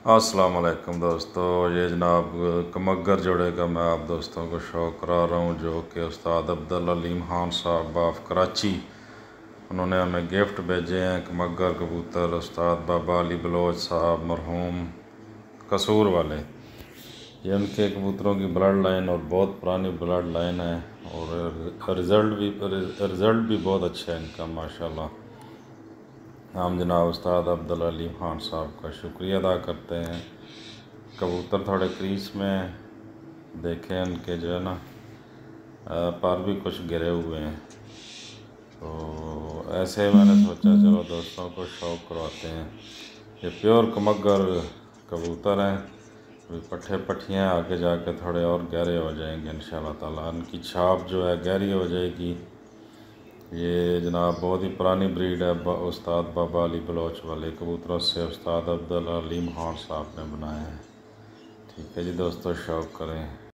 अस्सलाम वालेकुम दोस्तों, ये जनाब कमगर जोड़े का मैं आप दोस्तों को शो करा रहा हूँ, जो कि उस्ताद अब्दुल अलीम खान साहब ऑफ कराची, उन्होंने हमें गिफ्ट भेजे हैं। कमगर कबूतर उस्ताद बाबा अली बलोच साहब मरहूम कसूर वाले, ये उनके कबूतरों की ब्लड लाइन और बहुत पुरानी ब्लड लाइन है और रिज़ल्ट भी बहुत अच्छा है इनका माशाल्लाह। हम जनाब उस्ताद अब्दुल अलीम खान साहब का शुक्रिया अदा करते हैं। कबूतर थोड़े क्रीज में देखें, उनके जो है ना पर भी कुछ गिरे हुए हैं, तो ऐसे मैंने सोचा चलो दोस्तों को शौक़ करवाते हैं। ये प्योर कमगर कबूतर हैं, अभी पट्ठे पट्टियाँ आगे जाके थोड़े और गहरे हो जाएंगे इंशाल्लाह ताला, उनकी छाप जो है गहरी हो जाएगी। ये जनाब बहुत ही पुरानी ब्रीड है, उस्ताद बाबा अली बलोच वाले कबूतरों से उस्ताद अब्दुल अलीम खान साहब ने बनाए हैं। ठीक है जी दोस्तों, शौक़ करें।